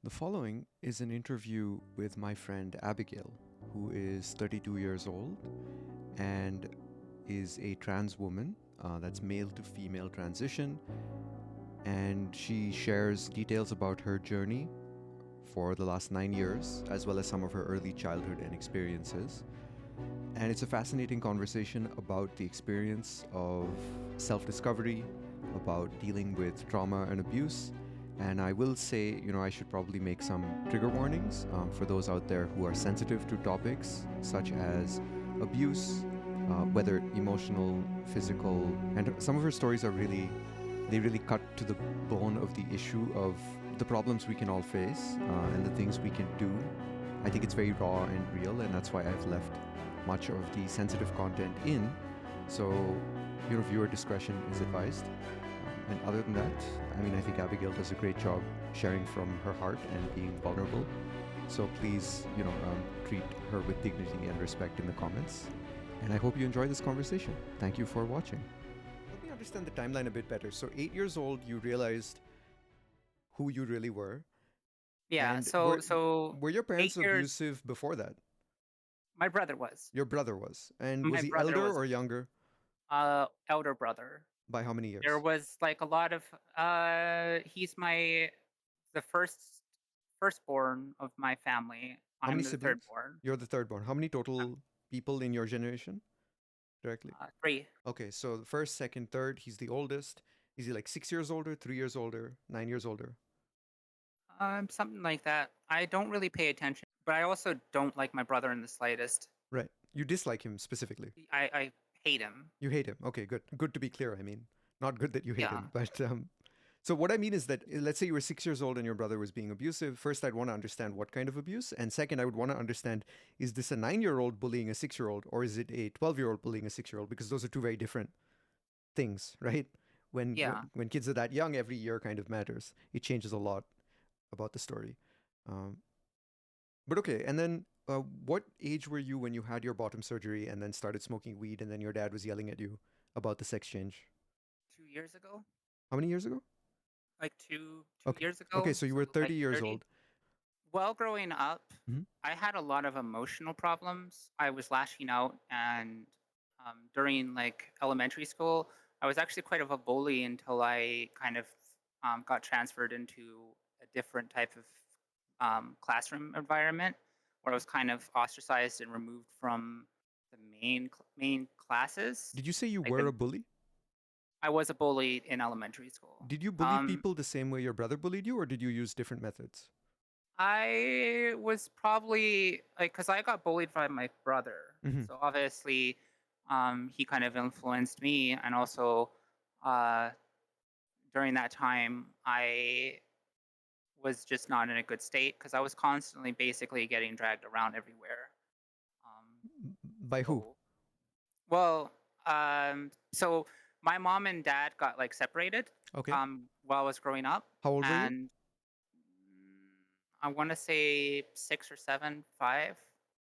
The following is an interview with my friend Abigail, who is 32 years old and is a trans woman that's male to female transition. And she shares details about her journey for the last 9 years, as well as some of her early childhood and experiences. And it's a fascinating conversation about the experience of self discovery, about dealing with trauma and abuse. And I will say, I should probably make some trigger warnings for those out there who are sensitive to topics such as abuse, whether emotional, physical, and some of her stories are they really cut to the bone of the issue of the problems we can all face and the things we can do. I think it's very raw and real, and that's why I've left much of the sensitive content in. So, viewer discretion is advised. And other than that, I think Abigail does a great job sharing from her heart and being vulnerable. So please, treat her with dignity and respect in the comments. And I hope you enjoy this conversation. Thank you for watching. Let me understand the timeline a bit better. So 8 years old, you realized who you really were. Yeah, And were your 8 parents years abusive before that? my brother was. Your brother was. And was My he brother elder was or younger? elder brother. By how many There years? was like a lot of he's the firstborn of my family. How many I'm the third siblings? born. You're the third born. How many Um, total people in your generation directly? three. Okay, so the first, second, third, he's the oldest. Is he like 6 years older, 3 years older, 9 years older? Something like that. I don't really pay attention, but I also don't like my brother in the slightest. Right. You dislike him specifically. I hate him. You hate him. Okay, good. Good to be clear, I mean. Not good that you hate Yeah. him, but so what I mean is that let's say you were 6 years old and your brother was being abusive. First, I'd want to understand what kind of abuse, and second, I would want to understand, is this a 9-year-old bullying a 6-year-old, or is it a 12-year-old bullying a 6-year-old? Because those are two very different things, right? When, when Yeah. when kids are that young, every year kind of matters. It changes a lot about the story. Um, but okay, and then what age were you when you had your bottom surgery and then started smoking weed, and then your dad was yelling at you about the sex change? 2 years ago? How many years ago? Like two Okay. years Okay, ago, so you so were 30 like years 30. old. Well, growing up, Hmm. I had a lot of emotional problems. I was lashing out, and during like elementary school, I was actually quite of a bully until I kind of got transferred into a different type of classroom environment where I was kind of ostracized and removed from the main classes. Did you say you Like were a bully? I was a bully in elementary school. Did you bully people the same way your brother bullied you, or did you use different methods? I was probably like, cause I got bullied by my brother, Hmm. so obviously, he kind of influenced me, and also, uh, during that time, I was just not in a good state because I was constantly basically getting dragged around everywhere. Um, By who? so, well, so my mom and dad got like separated, Okay. while I was growing up, How old were you? and I want to say 6 or 7, 5.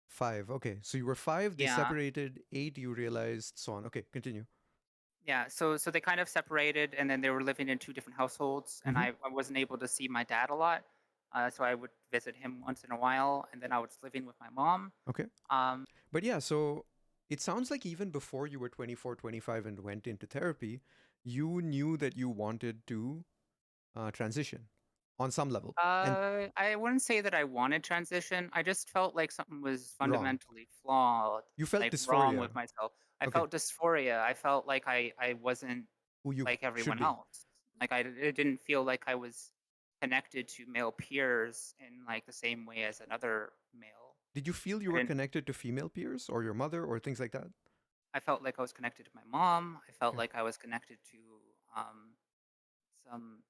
5. Okay, so you were 5. They Yeah. separated. 8. You realized so on. Okay, continue. Yeah, so they kind of separated, and then they were living in 2 different households, and Hmm. I wasn't able to see my dad a lot, so I would visit him once in a while, and then I was living with my mom. Okay. Um, But yeah, so it sounds like even before you were 24, 25, and went into therapy, you knew that you wanted to transition on some level. And I wouldn't say that I wanted transition. I just felt like something was wrong. fundamentally flawed, You felt like wrong dysphoria. with myself. I Okay. felt dysphoria. I felt like I wasn't Who you like should everyone be. else. Like it didn't feel like I was connected to male peers in like the same way as another male. Did you feel you I were didn't. connected to female peers or your mother or things like that? I felt like I was connected to my mom. I felt Okay. like I was connected to um, some.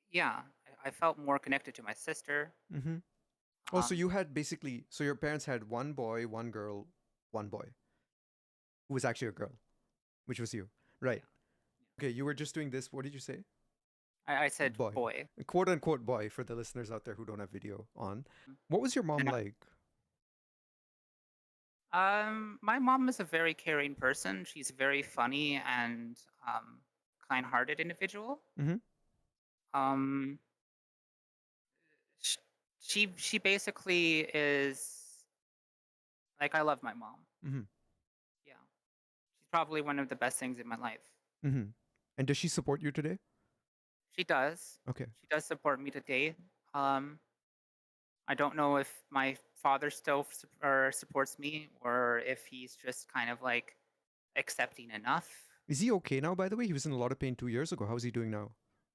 Yeah, I felt more connected to my sister. Mm-hmm. Oh, so Um, you had basically, so your parents had one boy, one girl, one boy, who was actually a girl, which was you. Right. yeah, Okay, you were just doing this. What did you say? I said Boy. boy. Quote unquote boy for the listeners out there who don't have video on. What was your mom And like? my mom is a very caring person. She's a very funny and kind-hearted individual. Mm-hmm. Um, She basically is like, I love my mom. Mm-hmm. Yeah. She's probably one of the best things in my life. Mm-hmm. And does she support you today? She does. Okay. She does support me today. Um, I don't know if my father still supports me or if he's just kind of like accepting enough. Is he okay now, by the way? He was in a lot of pain 2 years ago. How's he doing now?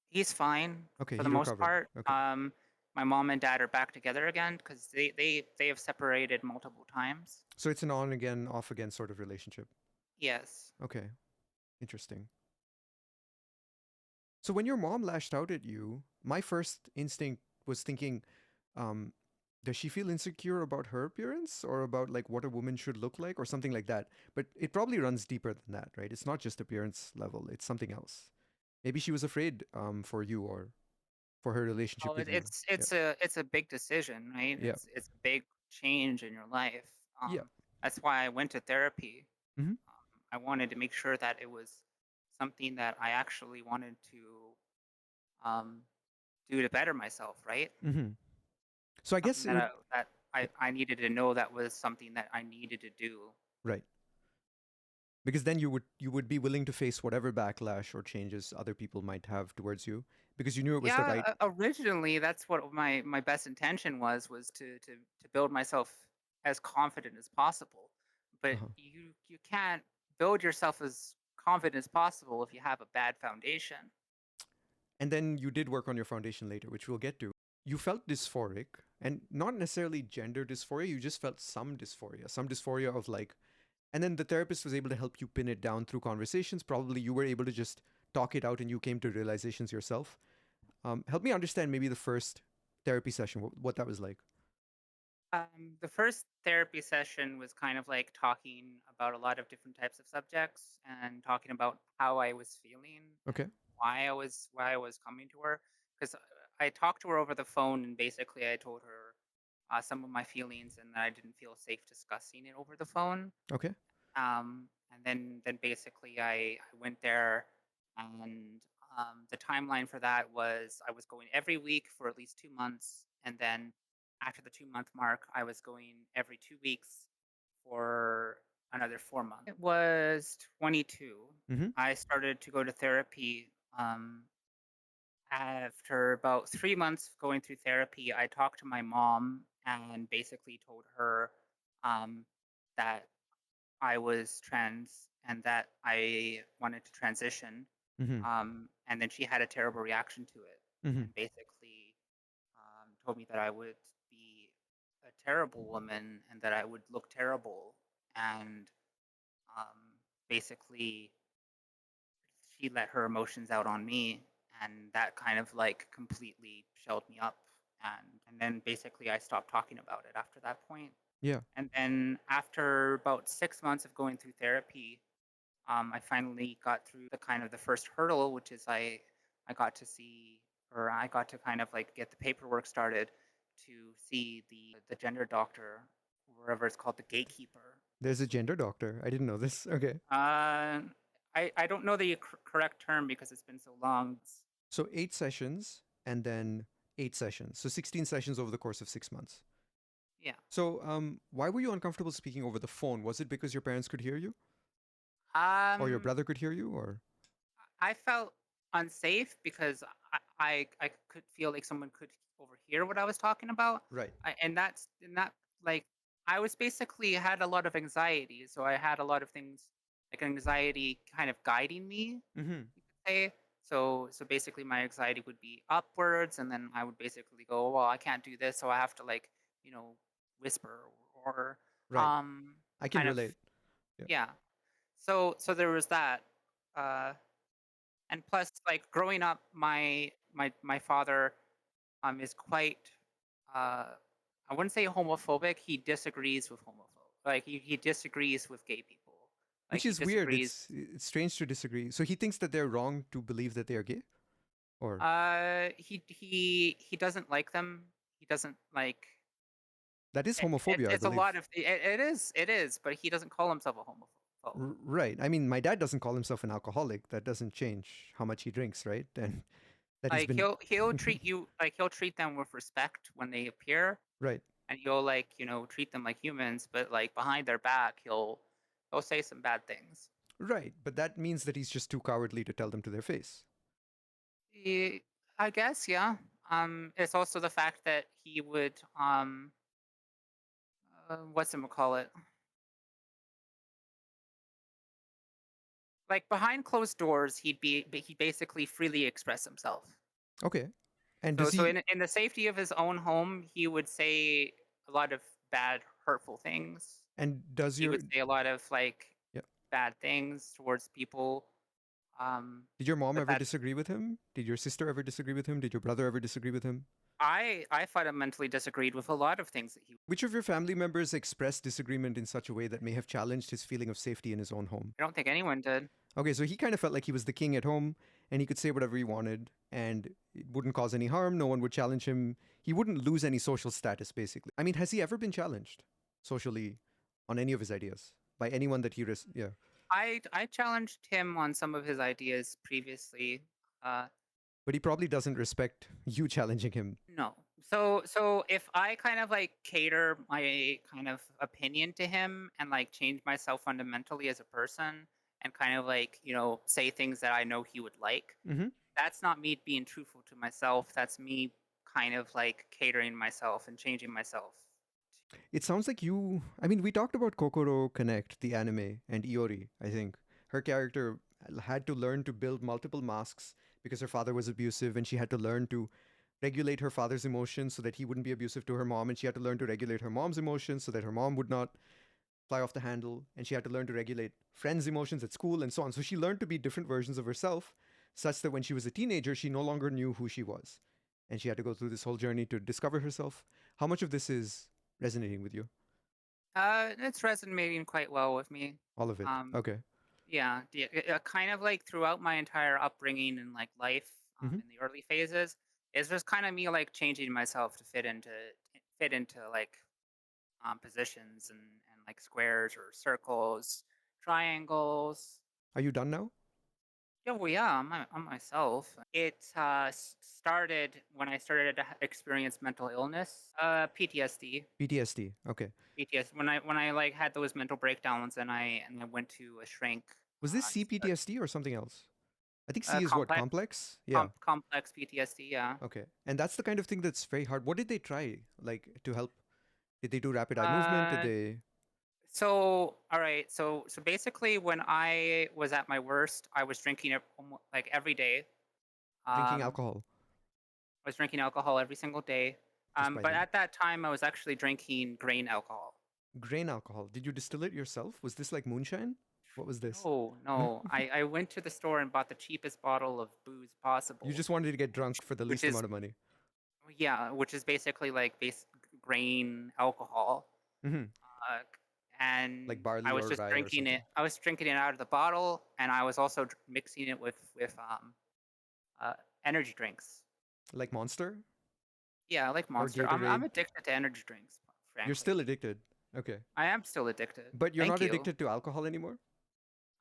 He's fine Okay, for he the most recovered. part. Okay. My mom and dad are back together again because they have separated multiple times. So it's an on again, off again sort of relationship. Yes. Okay. Interesting. So when your mom lashed out at you, my first instinct was thinking, um, does she feel insecure about her appearance or about like what a woman should look like or something like that? But it probably runs deeper than that, right? It's not just appearance level, it's something else. Maybe she was afraid for you or for her Oh, relationship with you. Yeah. it's a big decision, right? Yeah. It's a big change in your life. Yeah. That's why I went to therapy. Hmm. I wanted to make sure that it was something that I actually wanted to um, do to better myself, right? Hmm. So I Something guess it would, that yeah, I needed to know that was something that I needed to do. right. Because then you would be willing to face whatever backlash or changes other people might have towards you because you knew it was the right. Yeah, originally that's what my best intention was to build myself as confident as possible. But Uh-huh. you can't build yourself as confident as possible if you have a bad foundation. And then you did work on your foundation later, which we'll get to. You felt dysphoric, and not necessarily gender dysphoria, you just felt some dysphoria of like, and then the therapist was able to help you pin it down through conversations. Probably you were able to just talk it out and you came to realizations yourself. Help me understand maybe the first therapy session, what that was like. The first therapy session was kind of like talking about a lot of different types of subjects and talking about how I was feeling Okay. and why I was coming to her. Because I talked to her over the phone and basically I told her some of my feelings and that I didn't feel safe discussing it over the phone. Okay. And then basically I went there and the timeline for that was I was going every week for at least 2 months, and then after the 2 month mark, I was going every 2 weeks for another 4 months. It was 22. Mm-hmm. I started to go to therapy. After about 3 months of going through therapy, I talked to my mom and basically told her um, that I was trans and that I wanted to transition. Mm-hmm. And then she had a terrible reaction to it Mm-hmm. and basically told me that I would be a terrible woman and that I would look terrible. And um, basically, she let her emotions out on me. And that kind of like completely shelled me up. And then basically, I stopped talking about it after that point. Yeah. And then after about 6 months of going through therapy, I finally got through the kind of the first hurdle, which is I got to see or I got to kind of like get the paperwork started to see the gender doctor, wherever it's called the gatekeeper. There's a gender doctor. I didn't know this. Okay. Uh, I don't know the correct term because it's been so long. So 8 sessions and then 8 sessions. So 16 sessions over the course of 6 months. Yeah. So why were you uncomfortable speaking over the phone? Was it because your parents could hear you or your Um, brother could hear you or? I felt unsafe because I could feel like someone could overhear what I was talking about, Right. and that like I was basically had a lot of anxiety, so I had a lot of things like anxiety kind of guiding me, Mm-hmm. you could say. So basically, my anxiety would be upwards, and then I would basically go, well, I can't do this, so I have to like you know whisper or Right. um I can kind of relate. Yeah. yeah. So there was that. Uh, and plus, like growing up, my father is quite uh, I wouldn't say homophobic. He disagrees with like he disagrees with gay people. Like Which he is weird. disagrees. It's strange to disagree. So he thinks that they're wrong to believe that they are gay or He doesn't like them. He doesn't like. that is homophobia, I It's a lot believe. of it is, but he doesn't call himself a homophobe. Right. I mean, my dad doesn't call himself an alcoholic. That doesn't change how much he drinks, right? And that he's Like been he'll treat them with respect when they appear, right. and he'll like treat them like humans, but like behind their back he'll say some bad things. Right, but that means that he's just too cowardly to tell them to their face. He, I guess, yeah. It's also the fact that he would what's it call it? Like behind closed doors, he'd basically freely express himself. Okay. And So does so he in the safety of his own home, he would say a lot of bad, hurtful things. and does He your would say a lot of like yeah. bad things towards people. Um, Did your mom but ever that disagree with him? Did your sister ever disagree with him? Did your brother ever disagree with him? I fundamentally disagreed with a lot of things that he. Which of your family members expressed disagreement in such a way that may have challenged his feeling of safety in his own home? I don't think anyone did. Okay, so he kind of felt like he was the king at home and he could say whatever he wanted and it wouldn't cause any harm. No one would challenge him. He wouldn't lose any social status, basically. I mean, has he ever been challenged socially on any of his ideas by anyone that yeah. I challenged him on some of his ideas previously. Uh, But he probably doesn't respect you challenging him. no. So if I kind of like cater my kind of opinion to him and like change myself fundamentally as a person and kind of like, say things that I know he would like, Hmm. that's not me being truthful to myself. That's me kind of like catering myself and changing myself. It sounds like you. I mean, we talked about Kokoro Connect, the anime, and Iori, I think. Her character had to learn to build multiple masks because her father was abusive, and she had to learn to regulate her father's emotions so that he wouldn't be abusive to her mom, and she had to learn to regulate her mom's emotions so that her mom would not fly off the handle, and she had to learn to regulate friends' emotions at school and so on. So she learned to be different versions of herself, such that when she was a teenager, she no longer knew who she was. And she had to go through this whole journey to discover herself. How much of this is resonating with you? It's resonating quite well with me. All of it. Um, Okay. yeah, kind of like throughout my entire upbringing and like life, Hmm. in the early phases, it's just kind of me like changing myself to fit into like positions and like squares or circles, triangles. Are you done now? Yeah, well, yeah, I'm myself. It started when I started to experience mental illness, PTSD. PTSD. Okay. PTSD. When I like had those mental breakdowns and I went to a shrink. Was this To start, CPTSD or something else? I think C is what? complex Complex? Yeah. complex PTSD. Yeah. Okay. And that's the kind of thing that's very hard. What did they try, like, to help? Did they do rapid eye movement? Did Uh, they so all right. So basically, when I was at my worst, I was drinking it like every day. drinking Um, alcohol? I was drinking alcohol every single day. But Surprising. at that time, I was actually drinking grain alcohol. Grain alcohol. Did you distill it yourself? Was this like moonshine? What was this? No, no. I went to the store and bought the cheapest bottle of booze You possible, just wanted to get which drunk for the which least is amount of money. yeah, which is basically like grain alcohol. Hmm. Uh, and Like barley or rye or something. I was drinking it out of the bottle, and I was also mixing it with uh, energy drinks. Like Monster Yeah, I like or Monster. I'm Gatorade. addicted to energy drinks, You're frankly. still addicted. Okay. I am still addicted. But you're not Thank you. addicted to alcohol anymore?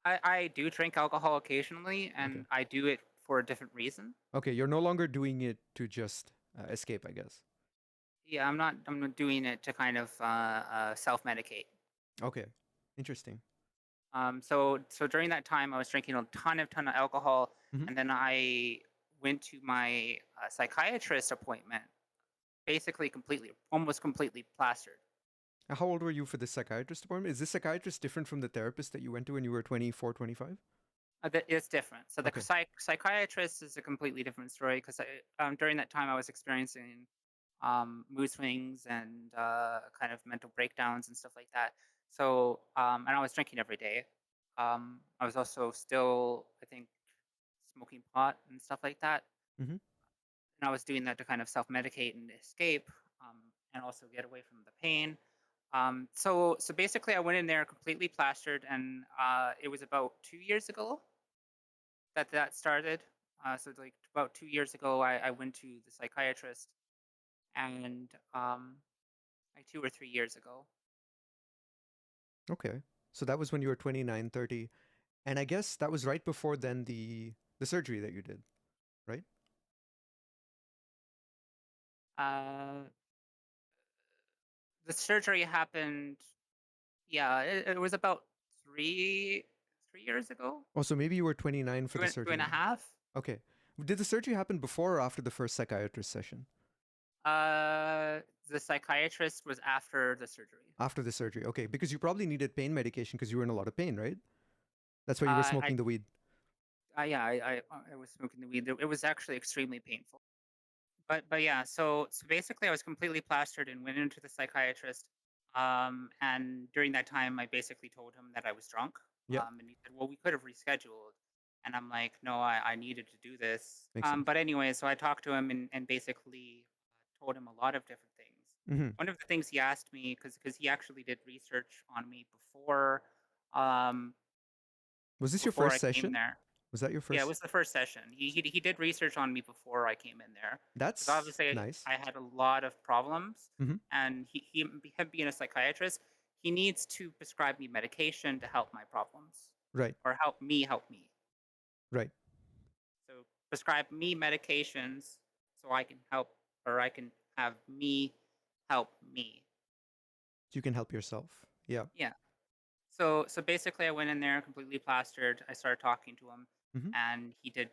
I do drink alcohol occasionally, Okay. and I do it for a different reason. Okay, you're no longer doing it to just escape, I guess. Yeah, I'm not doing it to kind of self medicate. Okay. Interesting. So during that time, I was drinking a ton of alcohol, Hmm. and then I went to my psychiatrist appointment, basically almost completely plastered. How old were you for this psychiatrist appointment? Is this psychiatrist different from the therapist that you went to when you were 24, 25? It's different. So the Okay. psychiatrist is a completely different story because during that time I was experiencing mood swings and kind of mental breakdowns and stuff like that. So and I was drinking every day. I was also still, I think, smoking pot and stuff like that. Hmm. And I was doing that to kind of self-medicate and escape, and also get away from the pain. So basically, I went in there completely plastered, and it was about 2 years ago that started. So like about 2 years ago, I went to the psychiatrist, and like 2 or 3 years ago. Okay. So that was when you were 29, 30. And I guess that was right before then the surgery that you did, right? Uh, the surgery happened. Yeah, it was about three 3 years ago. Oh, so maybe you were 29 for Two the and two and a surgery. half. Okay. Did the surgery happen before or after the first psychiatrist session? Uh, the psychiatrist was after the surgery. After the surgery. Okay, because you probably needed pain medication because you were in a lot of pain, right? That's why you were Uh, I, smoking the weed. yeah, I was smoking the weed. It was actually extremely painful. But yeah, so basically, I was completely plastered and went into the psychiatrist. And during that time, I basically told him that I was drunk. Yep, And he said, "Well, we could have rescheduled." And I'm like, "No, I needed to do this." makes sense. But anyway, so I talked to him and basically told him a lot of different things. Hmm. One of the things he asked me, because he actually did research on me um, Was this your before first I came session? there. Was that your Yeah, it first? was the first session. He did research on me before I came in there, because That's obviously nice. I had a lot of problems, Hmm. and him being a psychiatrist, he needs to prescribe me medication to help my problems, Right, or help me. right. So prescribe me medications so I can help, or I can have me help me. You can help yourself. Yeah. Yeah. So basically, I went in there completely plastered. I started talking to him, Hmm. and he did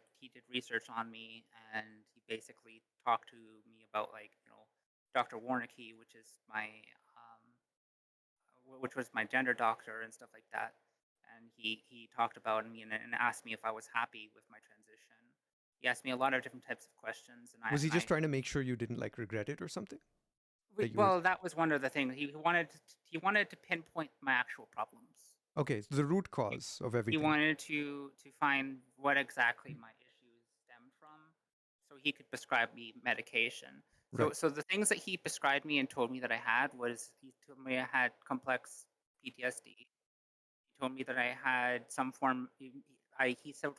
research on me, and he basically talked to me about, like, Dr. Warnicki, which was my gender doctor and stuff like that. And he talked about me, and asked me if I was happy with my transition. He asked me a lot of different types of questions, and Was he just trying to make sure you didn't like regret it or something? That you were well, that was one of the things he wanted to pinpoint my actual problems. okay. So the root He cause of he everything. wanted to find what exactly my issues stemmed from, so he could prescribe me medication. So Right. so the things that he prescribed me and told me that I had was, he told me I had complex PTSD. He told me that I had some form. He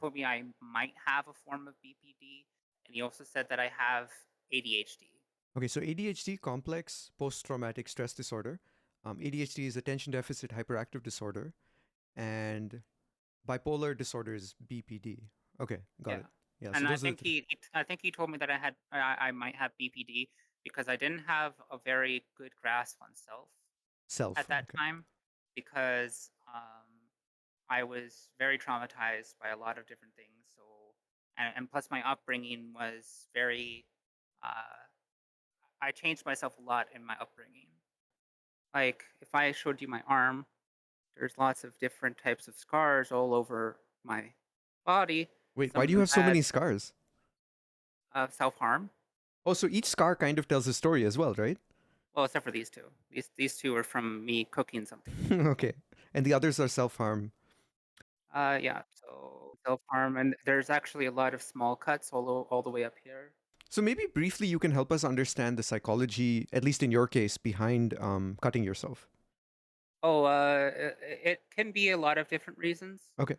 told me I might have a form of BPD, and he also said that I have ADHD. Okay. So ADHD, complex post-traumatic stress disorder. ADHD is attention deficit hyperactive disorder, and bipolar disorder is BPD. Okay, got Yeah. it. Yeah. So And I those are the think three. I think he told me that I might have BPD because I didn't have a very good grasp on self at Self. that Okay. time, because I was very traumatized by a lot of different things. So, and plus my upbringing was very, uh, I changed myself a lot in my upbringing. Like, if I showed you my arm, there's lots of different types of scars all over my body. Wait, Some why of do you them have so bad, many scars? self harm. Oh, so each scar kind of tells a story as well, right? Well, except for these two. These two are from me cooking something. Okay. And the others are self harm. Yeah. So self harm, and there's actually a lot of small cuts all the way up here. So maybe briefly you can help us understand the psychology, at least in your case, behind cutting yourself. Oh, it can be a lot of different reasons. Okay.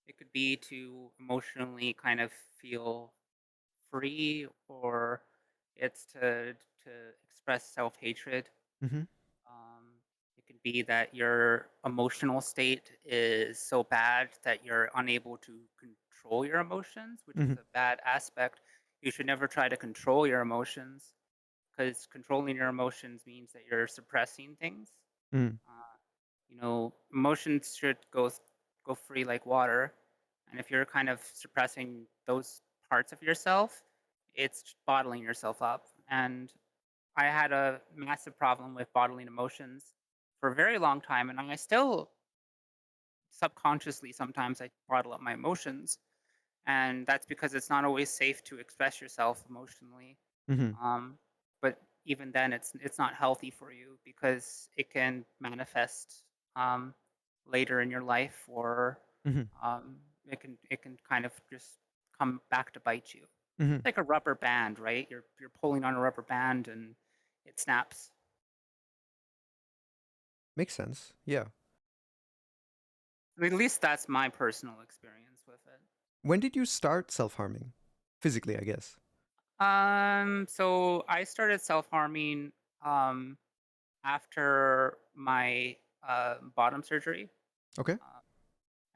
It could be to emotionally kind of feel free, or it's to express self hatred. Mm-hmm. Um, it could be that your emotional state is so bad that you're unable to control your emotions, which is Mm-hmm. a bad aspect. You should never try to control your emotions, because controlling your emotions means that you're suppressing things. Mm-hmm. Emotions should go free like water, and if you're kind of suppressing those parts of yourself, it's bottling yourself up. And I had a massive problem with bottling emotions for a very long time, and I still subconsciously sometimes I bottle up my emotions, and that's because it's not always safe to express yourself emotionally. Mm-hmm. Um, but even then, it's not healthy for you, because it can manifest um, later in your life, or Mm-hmm. it can kind of just come back to bite you. Mm-hmm. Like a rubber band, right? You're pulling on a rubber band and it snaps. Makes sense. Yeah. I mean, at least that's my personal experience with it. When did you start self harming? Physically, I guess. So I started self harming um after my bottom surgery. Okay. Uh,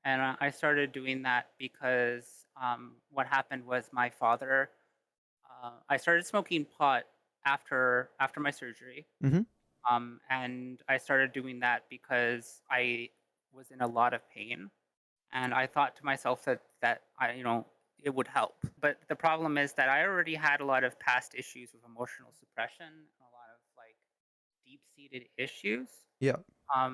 and I started doing that because what happened was my father. I started smoking pot after my surgery. Mm-hmm. And I started doing that because I was in a lot of pain, and I thought to myself that it would help. But the problem is that I already had a lot of past issues with emotional suppression and a lot of like deep-seated issues. Yeah.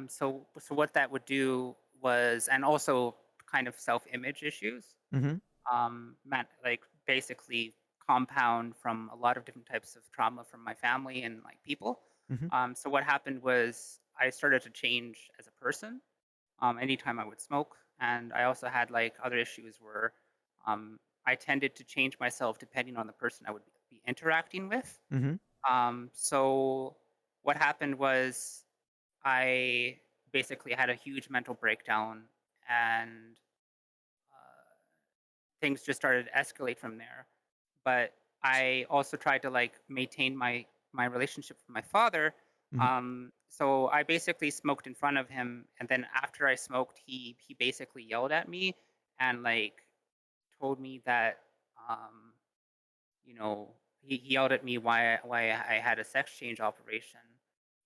So what that would do was, and also kind of self-image issues, Mm-hmm. like basically compound from a lot of different types of trauma from my family and like people. Mm-hmm. So what happened was I started to change as a person. Anytime I would smoke, and I also had like other issues where I tended to change myself depending on the person I would be interacting with. Mm-hmm. So what happened was I basically had a huge mental breakdown, and uh, things just started to escalate from there. But I also tried to like maintain my relationship with my father. Mm-hmm. So I basically smoked in front of him, and then after I smoked, he basically yelled at me and like told me that um, he yelled at me why I had a sex change operation,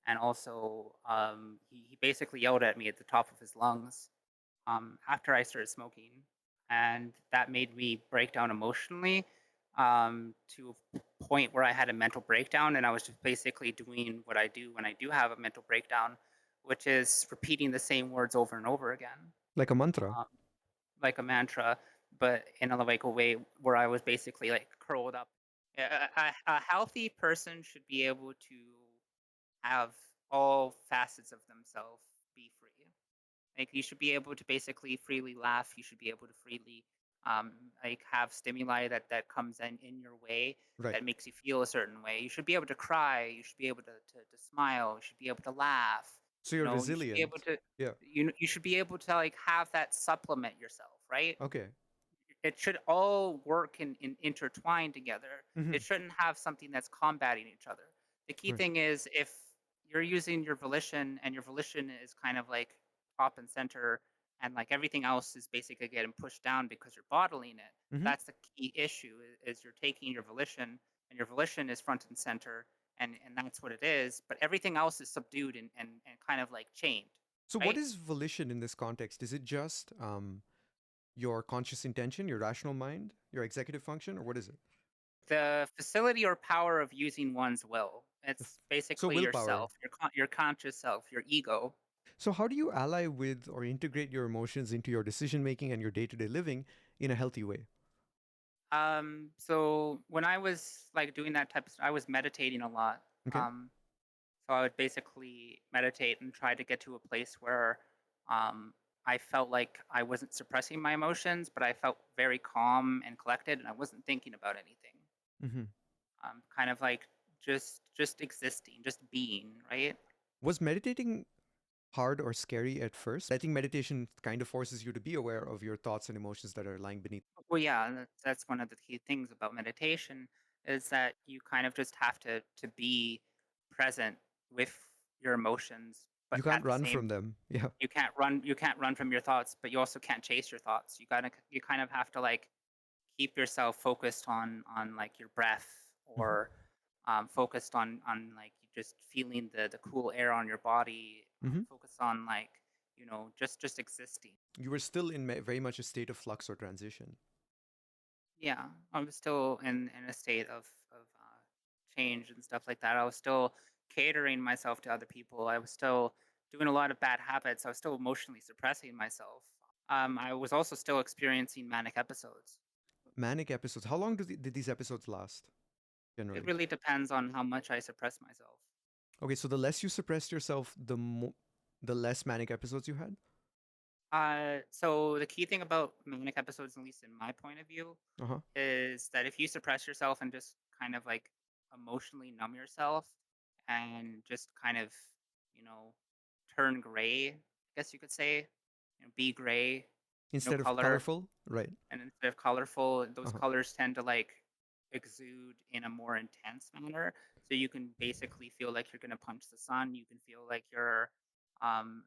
and also he basically yelled at me at the top of his lungs after I started smoking, and that made me break down emotionally to a point where I had a mental breakdown, and I was just basically doing what I do when I do have a mental breakdown, which is repeating the same words over and over again, Like a mantra. um, like a mantra, but in a way where I was basically like curled up. A healthy person should be able to have all facets of themselves be free. Like you should be able to basically freely laugh. You should be able to freely um, like have stimuli that comes in your way Right. that makes you feel a certain way. You should be able to cry. You should be able to smile. You should be able to laugh. So you're You should be able resilient. to Yeah. you should be able to like have that supplement yourself, right? Okay. It should all work and intertwine together. Mm-hmm. It shouldn't have something that's combating each other. The key Right. thing is if you're using your volition and your volition is kind of like top and center and like everything else is basically getting pushed down because you're bottling it. Mm-hmm. That's the key issue is you're taking your volition and your volition is front and center and that's what it is. But everything else is subdued and kind of like chained, So what right? is volition in this context? Is it just your conscious intention, your rational mind, your executive function, or what is it? The facility or power of using one's will. It's So basically willpower. yourself, your conscious self, your ego. So how do you ally with or integrate your emotions into your decision making and your day-to-day living in a healthy way? So when I was like doing that type of stuff, I was meditating a lot. Okay. Um, so I would basically meditate and try to get to a place where um, I felt like I wasn't suppressing my emotions, but I felt very calm and collected, and I wasn't thinking about anything. Mm-hmm. Kind of like just existing, just being, right? Was meditating hard or scary at first? I think meditation kind of forces you to be aware of your thoughts and emotions that are lying beneath. Well, yeah, and that's one of the key things about meditation is that you kind of just have to be present with your emotions, but You can't at the run same from them. Yeah. you can't run from your thoughts, but you also can't chase your thoughts. You kind of have to like keep yourself focused on like your breath Hmm. or focused on like just feeling the cool air on your body, Hmm. focus on like just existing. You were still in very much a state of flux or transition. Yeah, I was still in a state of change and stuff like that. I was still catering myself to other people. I was still doing a lot of bad habits. I was still emotionally suppressing myself. I was also still experiencing manic episodes. Manic episodes. How long did these episodes last It generally? really depends on how much I suppress myself. Okay, so the less you suppressed yourself, the less manic episodes you had. So the key thing about manic episodes, at least in my point of view, Uh huh. is that if you suppress yourself and just kind of like emotionally numb yourself and just kind of, you know, turn gray, I guess you could say, be gray, no Instead of color, colorful, right? and instead of colorful, Uh those huh. colors tend to like exude in a more intense manner. So you can basically feel like you're going to punch the sun. You can feel like you're um,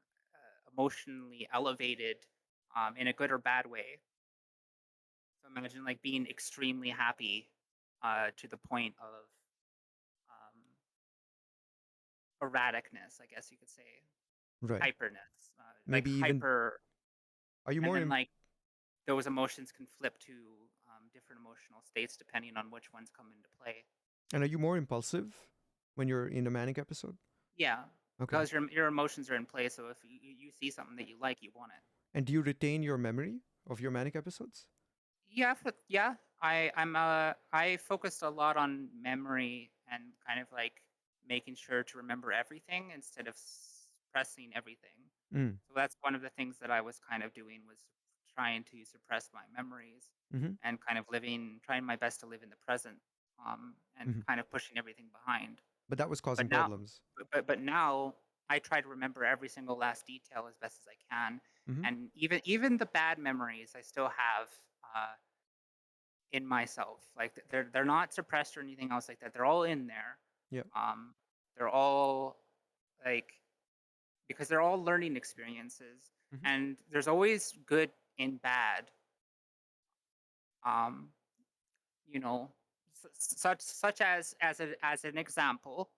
emotionally elevated in a good or bad way. So imagine like being extremely happy to the point of erraticness, I guess you could say, Right. hyperness, like Maybe even, hyper, are you and more, then like those emotions can flip to different emotional states depending on which ones come into play. and are you more impulsive when you're in a manic episode? Yeah, Okay. because your emotions are in play. So if you see something that you like, you want it. And do you retain your memory of your manic episodes? Yeah, yeah. I focused a lot on memory and kind of like making sure to remember everything instead of suppressing everything. Mm. So that's one of the things that I was kind of doing was trying to suppress my memories Mm-hmm. and kind of trying my best to live in the present, and Mm-hmm. kind of pushing everything behind. But that was But causing now, problems. but now I try to remember every single last detail as best as I can, Mm-hmm. and even the bad memories I still have uh, in myself. Like they're not suppressed or anything else like that. They're all in there. Yeah. Um, they're all like because they're all learning experiences, Mm-hmm. and there's always good and bad. Um, you know, such as an example,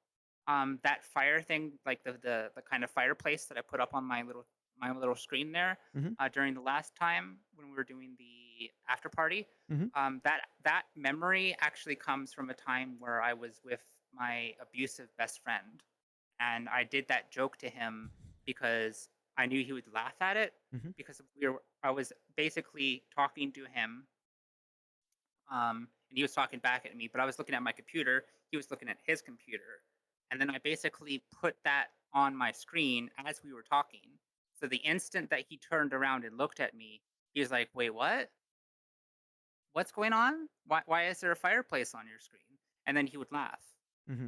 that fire thing, like the kind of fireplace that I put up on my little screen there Mm-hmm. during the last time when we were doing the after party. Mm-hmm. That memory actually comes from a time where I was with my abusive best friend, and I did that joke to him because I knew he would laugh at it Mm-hmm. because I was basically talking to him, and he was talking back at me, but I was looking at my computer. He was looking at his computer. And then I basically put that on my screen as we were talking. So the instant that he turned around and looked at me, he was like, "Wait, what? What's going on? Why is there a fireplace on your screen?" And then he would laugh. Mm-hmm.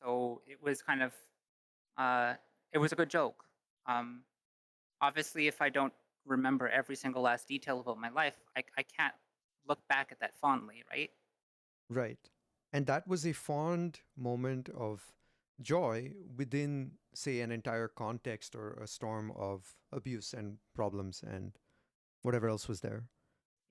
So it was kind of, uh, it was a good joke. Um, Obviously, if I don't remember every single last detail about my life, I can't look back at that fondly, right? Right. And that was a fond moment of joy within, say, an entire context or a storm of abuse and problems and whatever else was there.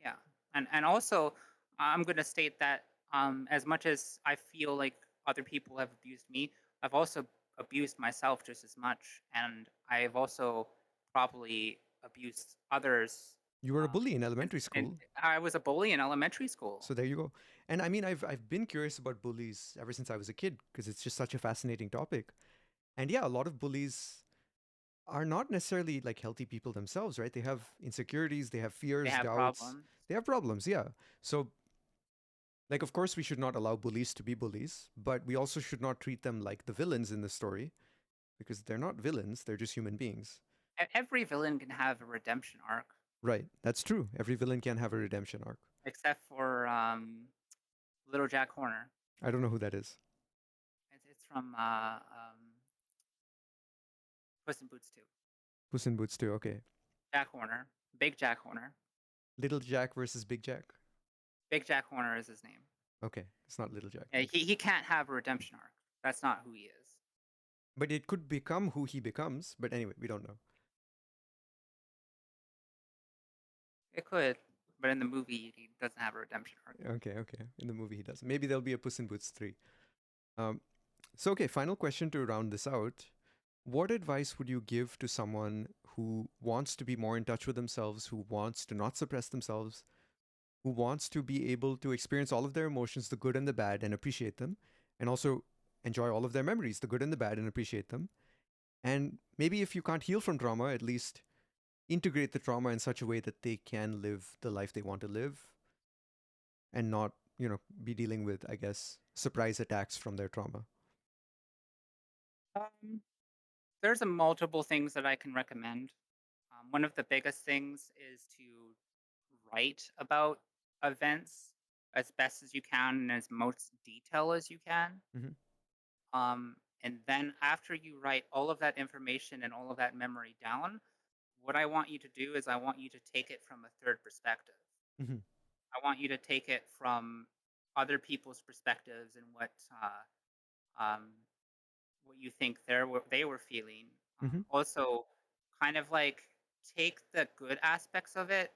Yeah, and also I'm going to state that as much as I feel like other people have abused me, I've also abused myself just as much, and I've also probably abused others. You were a Um, bully in and elementary and school. I was a bully in elementary school. So there you go. And I mean, I've been curious about bullies ever since I was a kid because it's just such a fascinating topic. And yeah, a lot of bullies are not necessarily like healthy people themselves, right? They have insecurities, they have They fears, have doubts, problems. they have problems, yeah. So, like, of course, we should not allow bullies to be bullies, but we also should not treat them like the villains in the story because they're not villains, they're just human beings. Every villain can have a redemption arc, Right, that's true. Every villain can have a redemption arc. except for Little Jack Horner. I don't know who that is. It's from Puss in Boots 2. Puss in Boots too, okay. Jack Horner, Big Jack Horner. Little Jack versus Big Jack. Big Jack Horner is his name. Okay, it's not Little Jack Yeah, then. he can't have a redemption arc. That's not who he is. But it could become who he becomes, but anyway, we don't know. It could, but in the movie, he doesn't have a redemption arc. Okay, okay. In the movie, he does. Maybe there'll be a Puss in Boots 3. Um, so, okay, final question to round this out. What advice would you give to someone who wants to be more in touch with themselves, who wants to not suppress themselves, who wants to be able to experience all of their emotions, the good and the bad, and appreciate them, and also enjoy all of their memories, the good and the bad, and appreciate them? And maybe if you can't heal from trauma, at least integrate the trauma in such a way that they can live the life they want to live and not, be dealing with, I guess, surprise attacks from their trauma. Um, there's a multiple things that I can recommend. One of the biggest things is to write about events as best as you can and as most detail as you can. Hmm. And then after you write all of that information and all of that memory down, what I want you to do is I want you to take it from a third perspective. Hmm. I want you to take it from other people's perspectives and um, what you think they were feeling. Hmm. Also, kind of like take the good aspects of it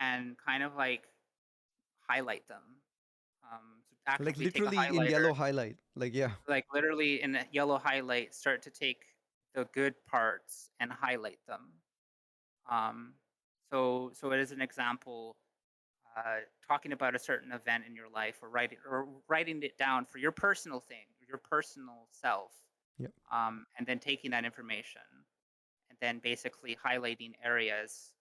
and kind of like highlight them. Like actively take a literally in highlighter, yellow highlight. Like, yeah. like literally in a yellow highlight, start to take the good parts and highlight them. Um, so it is an example, talking about a certain event in your life, or writing it down for your personal thing, your personal self, Yep. and then taking that information and then basically highlighting areas.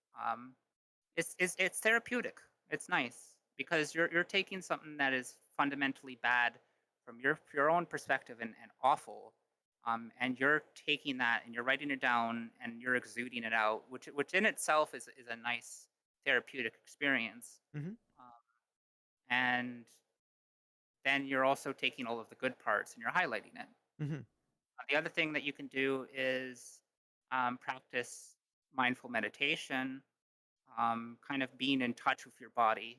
It's therapeutic. It's nice because you're taking something that is fundamentally bad from your own perspective and awful, and you're taking that and you're writing it down and you're exuding it out, which in itself is a nice therapeutic experience. Hmm. Um, and then you're also taking all of the good parts and you're highlighting it. Hmm. The other thing that you can do is practice mindful meditation, kind of being in touch with your body,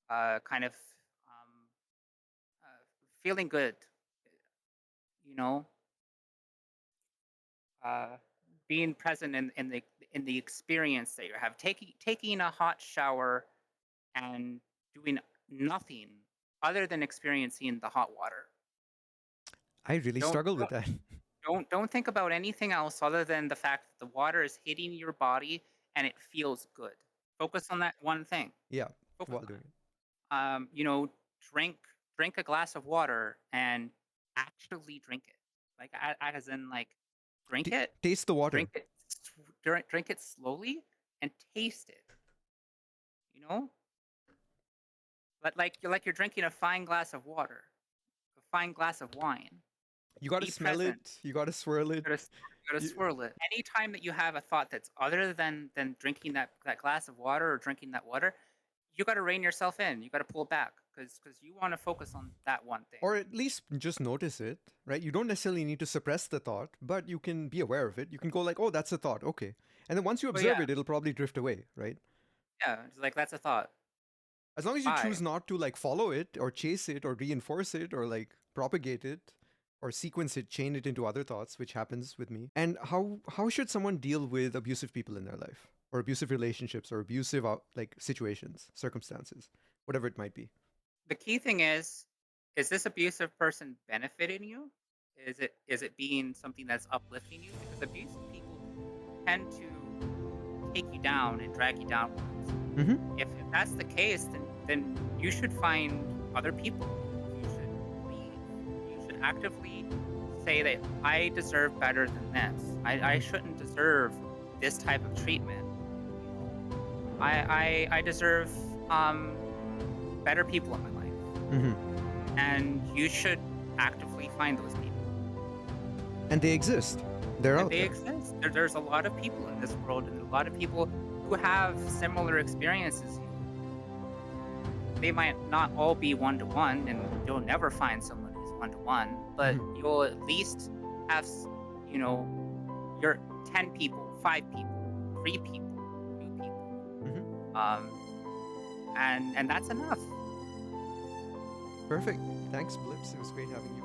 kind of um, feeling good, you know, uh, being present in the experience that you have, taking a hot shower and doing nothing other than experiencing the hot water. I really Don't struggle with that. don't think about anything else other than the fact that the water is hitting your body and it feels good. Focus on that one thing. Yeah, Focus while on doing it. it. You know, drink drink a glass of water and actually drink it. Like as in like drink it, Taste the water. drink it, drink it slowly and taste it. You know, but like you're drinking a fine glass of water, a fine glass of wine. You got to Be smell present. it. You got to swirl it. You gotta You, swirl it. Anytime that you have a thought that's other than drinking that glass of water or drinking that water, you got to rein yourself in. You got to pull back because you want to focus on that one thing. or at least just notice it, right? You don't necessarily need to suppress the thought, but you can be aware of it. You can go like, "Oh, that's a thought." Okay. And then once you But observe yeah, it, it'll probably drift away, right? yeah, it's like that's a thought. As long as you Bye. choose not to like follow it or chase it or reinforce it or like propagate it or sequence it, chain it into other thoughts, which happens with me. And how should someone deal with abusive people in their life or abusive relationships or abusive like situations, circumstances, whatever it might be? The key thing is this abusive person benefiting you? Is it being something that's uplifting you? Because abusive people tend to take you down and drag you downwards. Mm-hmm. If that's the case, then you should find other people. You should leave. You should actively say that I deserve better than this. I Mm-hmm. shouldn't deserve this type of treatment. I deserve um, better people in my life, Mm-hmm. and you should actively find those people. And they exist. They're And out they there. exist. There's a lot of people in this world, and a lot of people who have similar experiences. They might not all be one to one, and you'll never find someone who's one to one, but Mm-hmm. you'll at least have, you know, your 10 people, 5 people, 3 people, 2 people, Mm-hmm. um, and that's enough. Perfect. Thanks, Blips. It was great having you.